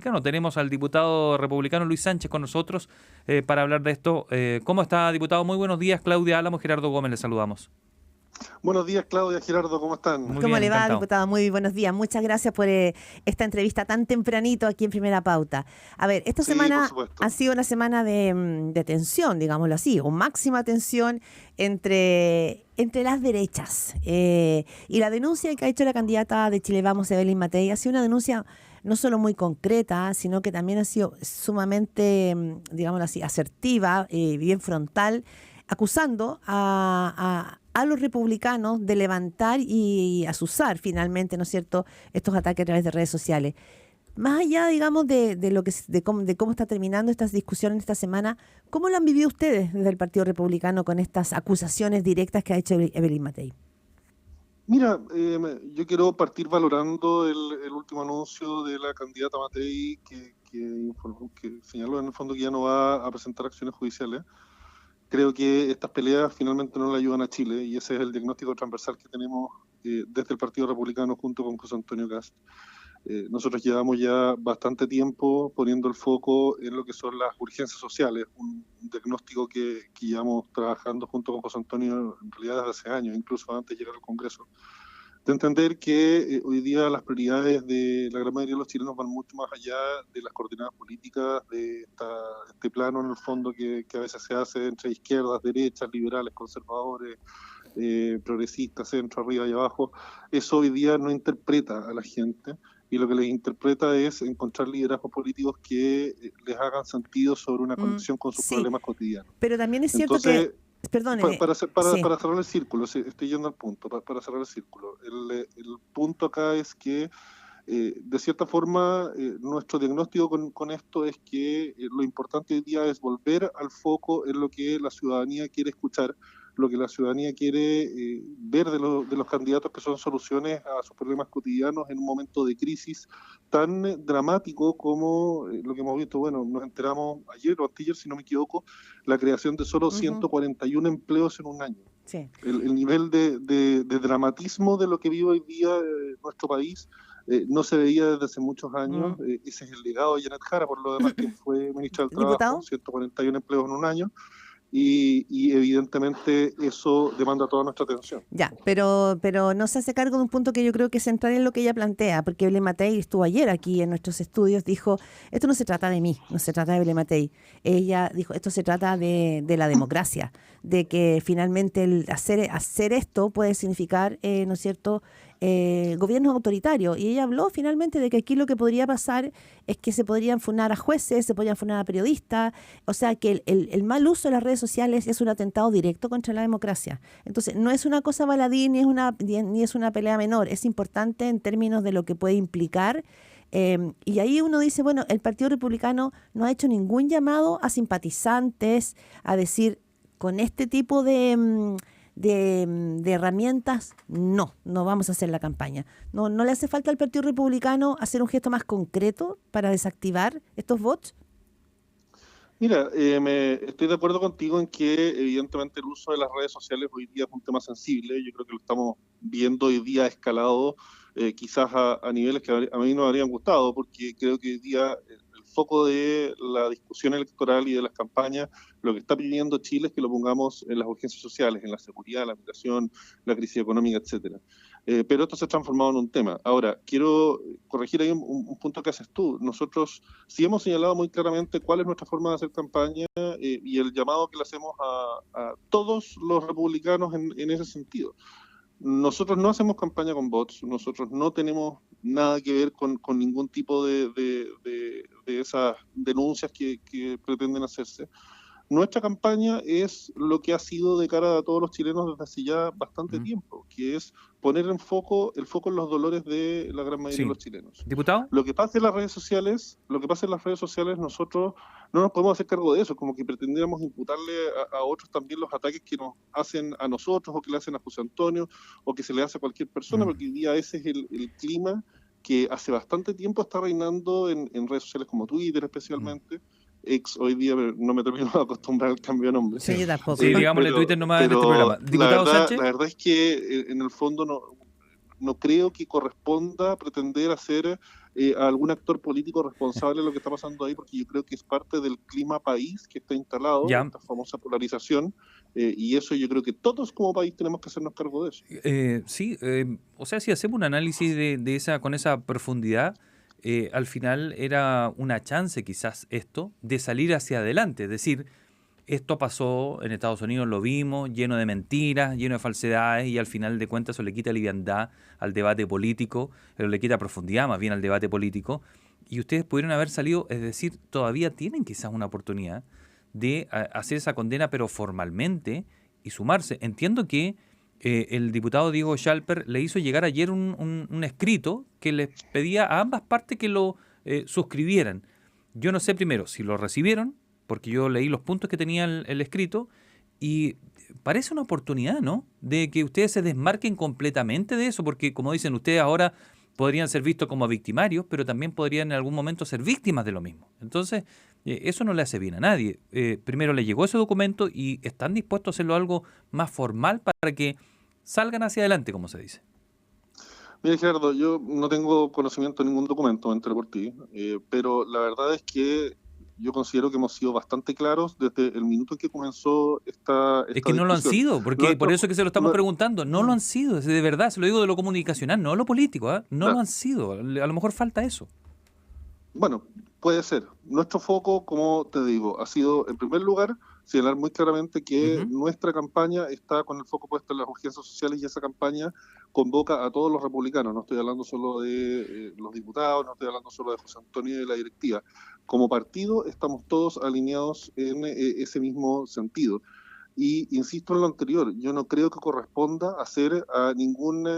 Bueno, tenemos al diputado republicano Luis Sánchez con nosotros para hablar de esto. ¿Cómo está, diputado? Muy buenos días, Claudia Álamo, Gerardo Gómez, le saludamos. Buenos días, Claudia, Gerardo, ¿cómo están? Muy ¿Cómo bien, le va, encantado. diputado? Muy buenos días. Muchas gracias por esta entrevista tan tempranito aquí en Primera Pauta. A ver, esta Sí, por semana ha supuesto. sido una semana de tensión, digámoslo así, o máxima tensión entre las derechas. Y la denuncia que ha hecho la candidata de Chile Vamos, Evelyn Matei, ha sido una denuncia no solo muy concreta, sino que también ha sido sumamente, digámoslo así, asertiva, bien frontal, acusando a los republicanos de levantar y azuzar finalmente, ¿no es cierto?, estos ataques a través de redes sociales. Más allá, digamos, de cómo está terminando esta discusión en esta semana, ¿cómo lo han vivido ustedes desde el Partido Republicano con estas acusaciones directas que ha hecho Evelyn Matei? Mira, yo quiero partir valorando el último anuncio de la candidata Matei que señaló en el fondo que ya no va a presentar acciones judiciales. Creo que estas peleas finalmente no le ayudan a Chile y ese es el diagnóstico transversal que tenemos desde el Partido Republicano junto con José Antonio Kast. Nosotros llevamos ya bastante tiempo poniendo el foco en lo que son las urgencias sociales, un diagnóstico que llevamos trabajando junto con José Antonio en realidad desde hace años, incluso antes de llegar al Congreso. De entender que hoy día las prioridades de la gran mayoría de los chilenos van mucho más allá de las coordenadas políticas, de este plano en el fondo que a veces se hace entre izquierdas, derechas, liberales, conservadores, progresistas, centro, arriba y abajo. Eso hoy día no interpreta a la gente y lo que les interpreta es encontrar liderazgos políticos que les hagan sentido sobre una conexión con sus Sí, problemas cotidianos. pero también es cierto Entonces, que, perdone, sí. para cerrar el círculo, sí, estoy yendo al punto, para cerrar el círculo. El punto acá es que, de cierta forma, nuestro diagnóstico con esto es que lo importante hoy día es volver al foco en lo que la ciudadanía quiere escuchar, lo que la ciudadanía quiere ver de los candidatos que son soluciones a sus problemas cotidianos en un momento de crisis tan dramático como lo que hemos visto. Bueno, nos enteramos ayer o anteayer, si no me equivoco, la creación de solo 141 empleos en un año. Sí. El nivel de dramatismo de lo que vive hoy día nuestro país no se veía desde hace muchos años. Ese es el legado de Janet Jara, por lo demás, quien fue ministra del Trabajo, Diputado. 141 empleos en un año. Y evidentemente eso demanda toda nuestra atención. Ya, pero no se hace cargo de un punto que yo creo que es central en lo que ella plantea, porque Evelyn Matei estuvo ayer aquí en nuestros estudios, dijo, esto no se trata de mí, no se trata de Evelyn Matei. Ella dijo, esto se trata de la democracia, de que finalmente el hacer esto puede significar, ¿no es cierto?, gobiernos autoritarios. Y ella habló finalmente de que aquí lo que podría pasar es que se podrían funar a jueces, se podrían funar a periodistas, o sea que el mal uso de las redes sociales es un atentado directo contra la democracia. Entonces, no es una cosa baladí ni es una pelea menor, es importante en términos de lo que puede implicar. Y ahí uno dice, bueno, el Partido Republicano no ha hecho ningún llamado a simpatizantes a decir, con este tipo de herramientas, no vamos a hacer la campaña. No le hace falta al Partido Republicano hacer un gesto más concreto para desactivar estos bots. Mira, estoy de acuerdo contigo en que evidentemente el uso de las redes sociales hoy día es un tema sensible. Yo creo que lo estamos viendo hoy día escalado, quizás a niveles que a mí no me habrían gustado, porque creo que hoy día el foco de la discusión electoral y de las campañas, lo que está pidiendo Chile es que lo pongamos en las urgencias sociales, en la seguridad, la migración, la crisis económica, etcétera. Pero esto se ha transformado en un tema. Ahora, quiero corregir ahí un punto que haces tú. Nosotros sí hemos señalado muy claramente cuál es nuestra forma de hacer campaña y el llamado que le hacemos a todos los republicanos en ese sentido. Nosotros no hacemos campaña con bots, nosotros no tenemos nada que ver con ningún tipo de esas denuncias que pretenden hacerse. Nuestra campaña es lo que ha sido de cara a todos los chilenos desde hace ya bastante tiempo, que es poner el foco en los dolores de la gran mayoría de los chilenos. ¿Diputado? Lo que pasa en las redes sociales, nosotros no nos podemos hacer cargo de eso, como que pretendiéramos imputarle a otros también los ataques que nos hacen a nosotros o que le hacen a José Antonio o que se le hace a cualquier persona, porque hoy día ese es el clima que hace bastante tiempo está reinando en redes sociales como Twitter especialmente. Hoy día no me termino de acostumbrar al cambio de nombre. Sí, yo tampoco. Sí, digámosle Twitter nomás en este programa. ¿Diputado Sánchez? La verdad es que en el fondo no creo que corresponda pretender hacer a algún actor político responsable de lo que está pasando ahí, porque yo creo que es parte del clima país que está instalado, Ya. esta famosa polarización, y eso yo creo que todos como país tenemos que hacernos cargo de eso. Sí, o sea, si hacemos un análisis de esa, con esa profundidad, al final era una chance quizás esto de salir hacia adelante, es decir, esto pasó en Estados Unidos, lo vimos, lleno de mentiras, lleno de falsedades, y al final de cuentas eso le quita liviandad al debate político, pero le quita profundidad más bien al debate político, y ustedes pudieron haber salido, es decir, todavía tienen quizás una oportunidad de hacer esa condena, pero formalmente, y sumarse. Entiendo que el diputado Diego Schalper le hizo llegar ayer un escrito que les pedía a ambas partes que lo suscribieran. Yo no sé primero si lo recibieron, porque yo leí los puntos que tenía el escrito, y parece una oportunidad, ¿no?, de que ustedes se desmarquen completamente de eso, porque como dicen ustedes ahora, podrían ser vistos como victimarios, pero también podrían en algún momento ser víctimas de lo mismo. Entonces, eso no le hace bien a nadie. Primero le llegó ese documento y están dispuestos a hacerlo algo más formal para que salgan hacia adelante, como se dice. Mira, Gerardo, yo no tengo conocimiento de ningún documento, me enteré por ti, pero la verdad es que yo considero que hemos sido bastante claros desde el minuto en que comenzó esta Es que no lo han discusión. sido, porque por eso es que se lo estamos preguntando. No lo han sido, es de verdad, se lo digo de lo comunicacional, no lo político, ¿eh? No lo han sido. A lo mejor falta eso. Bueno, puede ser. Nuestro foco, como te digo, ha sido, en primer lugar, señalar muy claramente que nuestra campaña está con el foco puesto en las urgencias sociales, y esa campaña convoca a todos los republicanos. No estoy hablando solo de los diputados, no estoy hablando solo de José Antonio y de la directiva. Como partido estamos todos alineados en ese mismo sentido. Y insisto en lo anterior, yo no creo que corresponda hacer a ningún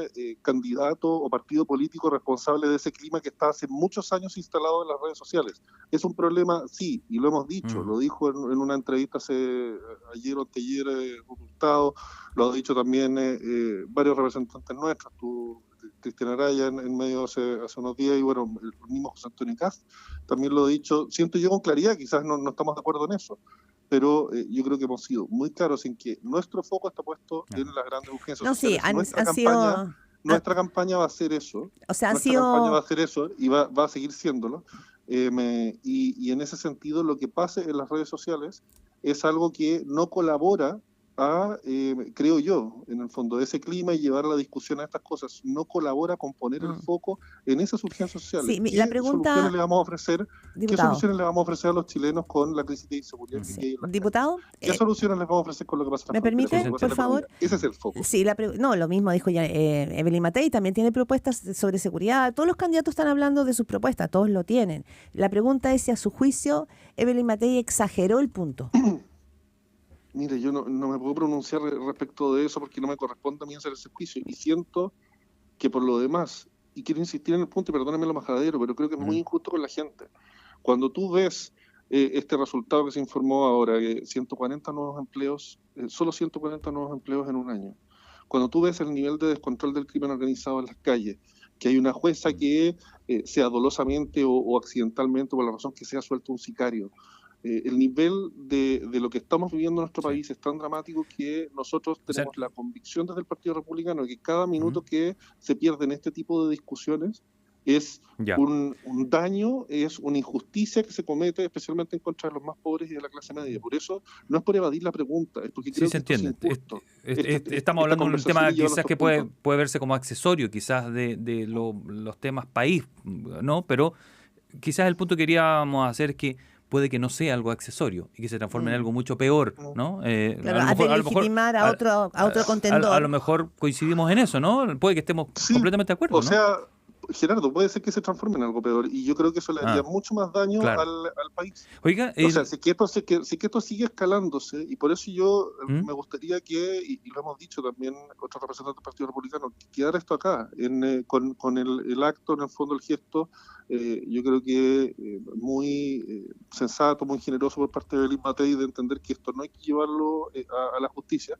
candidato o partido político responsable de ese clima que está hace muchos años instalado en las redes sociales. Es un problema, sí, y lo hemos dicho, lo dijo en una entrevista ayer o anteayer Hurtado, lo ha dicho también varios representantes nuestros, tú, Cristian Araya en medio hace unos días, y bueno, el mismo José Antonio Cast también lo ha dicho, siento yo con claridad, quizás no estamos de acuerdo en eso, pero yo creo que hemos sido muy claros en que nuestro foco está puesto en las grandes urgencias sociales. Nuestra campaña va a hacer eso. O sea, campaña va a hacer eso y va a seguir siéndolo. Y en ese sentido, lo que pase en las redes sociales es algo que no colabora a, creo yo, en el fondo, ese clima y llevar la discusión a estas cosas. No colabora con poner el foco en esas urgencias sociales. Sí, la pregunta, ¿Soluciones le vamos a ofrecer? Diputado, ¿Qué soluciones le vamos a ofrecer a los chilenos con la crisis de inseguridad que hay en la Diputado, ¿qué soluciones les vamos a ofrecer con lo que pasa en la ¿me permite, por favor? Ese es el foco. Sí, no, lo mismo dijo ya Evelyn Matei, también tiene propuestas sobre seguridad. Todos los candidatos están hablando de sus propuestas, todos lo tienen. La pregunta es si a su juicio Evelyn Matei exageró el punto. Mire, yo no me puedo pronunciar respecto de eso porque no me corresponde a mí hacer ese juicio. Y siento que por lo demás, y quiero insistir en el punto, y perdónenme lo majadero, pero creo que es muy injusto con la gente. Cuando tú ves este resultado que se informó ahora, 140 nuevos empleos, solo 140 nuevos empleos en un año. Cuando tú ves el nivel de descontrol del crimen organizado en las calles, que hay una jueza que, sea dolosamente o accidentalmente, por la razón que sea, suelto un sicario. El nivel de lo que estamos viviendo en nuestro país es tan dramático que nosotros tenemos la convicción desde el Partido Republicano de que cada minuto que se pierde en este tipo de discusiones es un daño, es una injusticia que se comete especialmente en contra de los más pobres y de la clase media. Por eso no es por evadir la pregunta, es porque creo se que entiende. Esto es injusto. Estamos hablando de un tema quizás que puede verse como accesorio, quizás de los temas país, ¿no? Pero quizás el punto que queríamos hacer es que puede que no sea algo accesorio y que se transforme en algo mucho peor, ¿no? Claro, a legitimar a otro contendor. A lo mejor coincidimos en eso, ¿no? Puede que estemos completamente de acuerdo, o sea, Gerardo, puede ser que se transforme en algo peor, y yo creo que eso le haría mucho más daño al país. Oiga, o sea, si que esto sigue escalándose, y por eso yo me gustaría que, y lo hemos dicho también otros representantes del Partido Republicano, que quedara esto acá, con el acto, en el fondo, el gesto, yo creo que muy sensato, muy generoso por parte de Evelyn Matei, de entender que esto no hay que llevarlo a la justicia,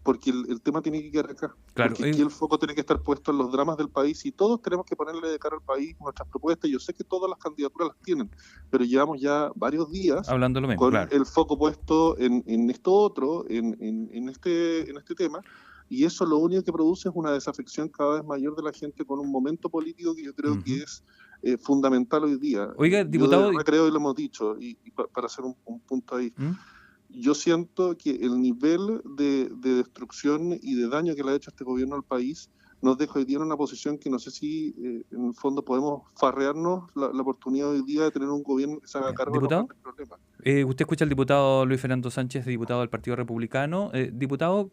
porque el tema tiene que quedar acá. Claro, porque aquí el foco tiene que estar puesto en los dramas del país, y todos tenemos que ponerle de cara al país nuestras propuestas. Yo sé que todas las candidaturas las tienen, pero llevamos ya varios días hablando lo mismo, con el foco puesto en esto otro, en este tema, y eso lo único que produce es una desafección cada vez mayor de la gente con un momento político que yo creo que es fundamental hoy día. Oiga, Yo diputado... de verdad creo, y lo hemos dicho, y para hacer un punto ahí, yo siento que el nivel de destrucción y de daño que le ha hecho este gobierno al país nos deja hoy día en una posición que no sé si en el fondo podemos farrearnos la oportunidad hoy día de tener un gobierno que se haga cargo ¿Diputado? de los grandes problemas. Usted escucha al diputado Luis Fernando Sánchez, diputado del Partido Republicano. Diputado,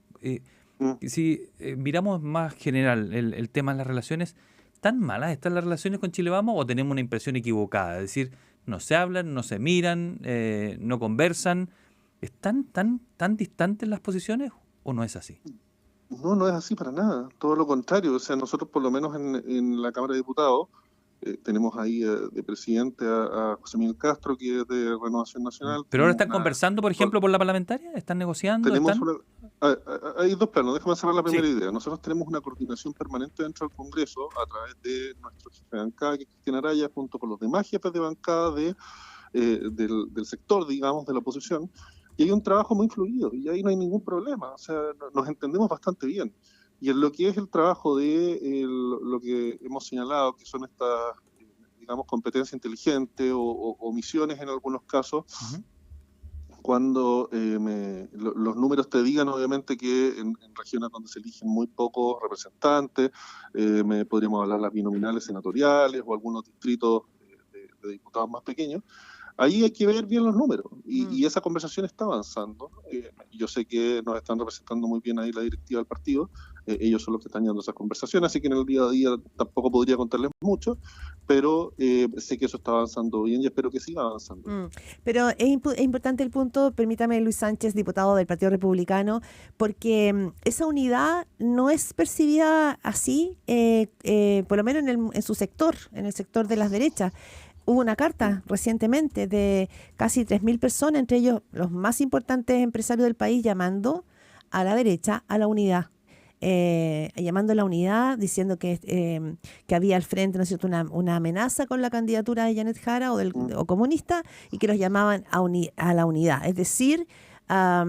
si miramos más general el tema de las relaciones, ¿tan malas están las relaciones con Chile Vamos o tenemos una impresión equivocada? Es decir, no se hablan, no se miran, no conversan. ¿Están tan distantes las posiciones o no es así? No, no es así para nada, todo lo contrario. O sea, nosotros por lo menos en la Cámara de Diputados tenemos ahí de presidente a José Miguel Castro, que es de Renovación Nacional. ¿Pero ahora están conversando, por ejemplo, por la parlamentaria? ¿Están negociando? Hay dos planos, déjame cerrar la primera idea. Nosotros tenemos una coordinación permanente dentro del Congreso a través de nuestro jefe de bancada, que es Cristian Araya, junto con los demás jefes de bancada del sector, digamos, de la oposición. Y hay un trabajo muy fluido y ahí no hay ningún problema, o sea, nos entendemos bastante bien. Y en lo que es el trabajo de lo que hemos señalado, que son estas, digamos, competencia inteligente o misiones en algunos casos, cuando los números te digan, obviamente, que en regiones donde se eligen muy pocos representantes, podríamos hablar de las binominales senatoriales o algunos distritos de diputados más pequeños, ahí hay que ver bien los números y esa conversación está avanzando. Yo sé que nos están representando muy bien ahí la directiva del partido, ellos son los que están llevando esas conversaciones, así que en el día a día tampoco podría contarles mucho, pero sé que eso está avanzando bien y espero que siga avanzando. Pero es importante el punto, permítame, Luis Sánchez, diputado del Partido Republicano, porque esa unidad no es percibida así, por lo menos en su sector, en el sector de las derechas. Hubo una carta recientemente de casi 3.000 personas, entre ellos los más importantes empresarios del país, llamando a la derecha a la unidad. Llamando a la unidad, diciendo que había al frente, ¿no es cierto?, una amenaza con la candidatura de Janet Jara o comunista, y que los llamaban a la unidad. Es decir, a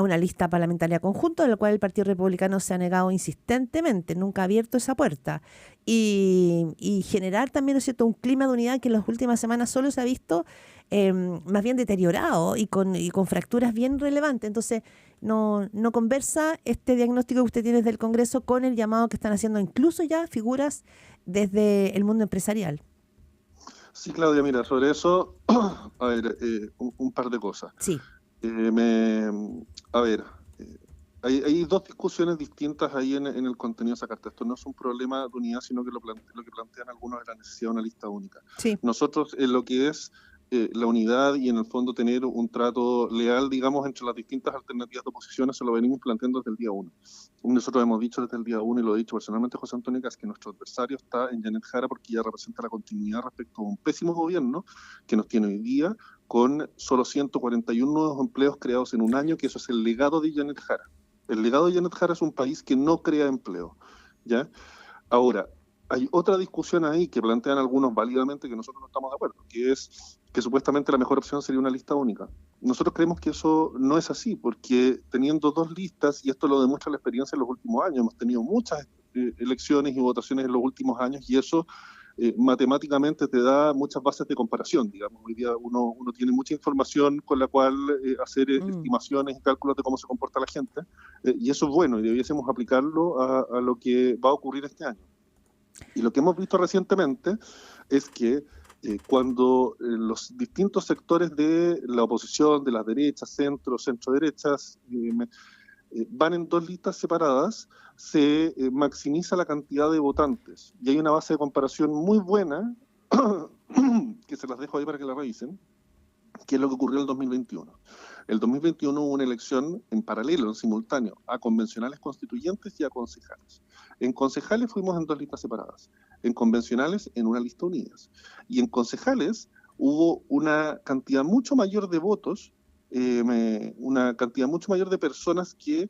una lista parlamentaria conjunta, de la cual el Partido Republicano se ha negado insistentemente, nunca ha abierto esa puerta. Y generar también, ¿no es cierto?, un clima de unidad que en las últimas semanas solo se ha visto más bien deteriorado y con fracturas bien relevantes. Entonces, no conversa este diagnóstico que usted tiene desde el Congreso con el llamado que están haciendo incluso ya figuras desde el mundo empresarial. Sí, Claudia, mira, sobre eso, a ver, un par de cosas. Sí. Hay dos discusiones distintas ahí en el contenido de esa carta. Esto no es un problema de unidad, sino que lo que plantean algunos es la necesidad de una lista única. Sí. Nosotros, en lo que es la unidad y en el fondo tener un trato leal, digamos, entre las distintas alternativas de oposición, se lo venimos planteando desde el día 1. Nosotros hemos dicho desde el día 1, y lo he dicho personalmente José Antonio Kast, que nuestro adversario está en Janet Jara porque ella representa la continuidad respecto a un pésimo gobierno que nos tiene hoy día con solo 141 nuevos empleos creados en un año, que eso es el legado de Janet Jara. El legado de Janet Jara es un país que no crea empleo, ¿ya? Ahora, hay otra discusión ahí que plantean algunos válidamente que nosotros no estamos de acuerdo, que es que supuestamente la mejor opción sería una lista única. Nosotros creemos que eso no es así, porque teniendo dos listas, y esto lo demuestra la experiencia en los últimos años, hemos tenido muchas elecciones y votaciones en los últimos años, y eso matemáticamente te da muchas bases de comparación, digamos. Hoy día uno tiene mucha información con la cual hacer estimaciones y cálculos de cómo se comporta la gente, y eso es bueno, y debiésemos aplicarlo a lo que va a ocurrir este año. Y lo que hemos visto recientemente es que cuando los distintos sectores de la oposición, de las derechas, centro-derechas, van en dos listas separadas, se maximiza la cantidad de votantes. Y hay una base de comparación muy buena, que se las dejo ahí para que la revisen, que es lo que ocurrió en el 2021. El 2021 hubo una elección en paralelo, en simultáneo, a convencionales constituyentes y a concejales. En concejales fuimos en dos listas separadas, en convencionales en una lista unidas. Y en concejales hubo una cantidad mucho mayor de votos, una cantidad mucho mayor de personas que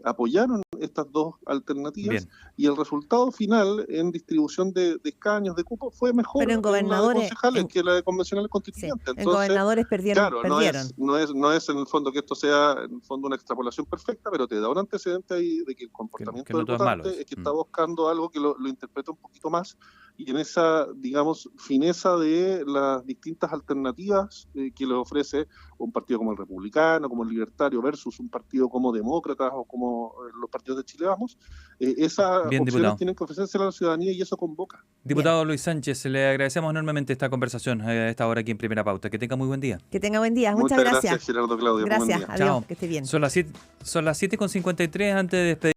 apoyaron estas dos alternativas, Bien. y el resultado final en distribución de escaños, de cupos, fue mejor Pero en la de gobernadores, concejales que la de convencionales sí, constituyentes. en Entonces, gobernadores claro, perdieron. no es en el fondo que esto sea en el fondo una extrapolación perfecta, pero te da un antecedente ahí de que el comportamiento que no del todo es malo votante eso. es que está buscando algo que lo interpreta un poquito más, y en esa, digamos, fineza de las distintas alternativas que le ofrece un partido como el Republicano, como el Libertario, versus un partido como Demócratas o como los partidos de Chile Vamos, esas Bien, opciones diputado. tienen que ofrecerse a la ciudadanía y eso convoca. Diputado Luis Sánchez, le agradecemos enormemente esta conversación a esta hora aquí en Primera Pauta. Que tenga muy buen día. Que tenga buen día. Muchas Muchas gracias. gracias, Gerardo, Claudia. Buen Gracias. día. Adiós. Chao. Que esté bien. Son las 7:53 antes de despedir.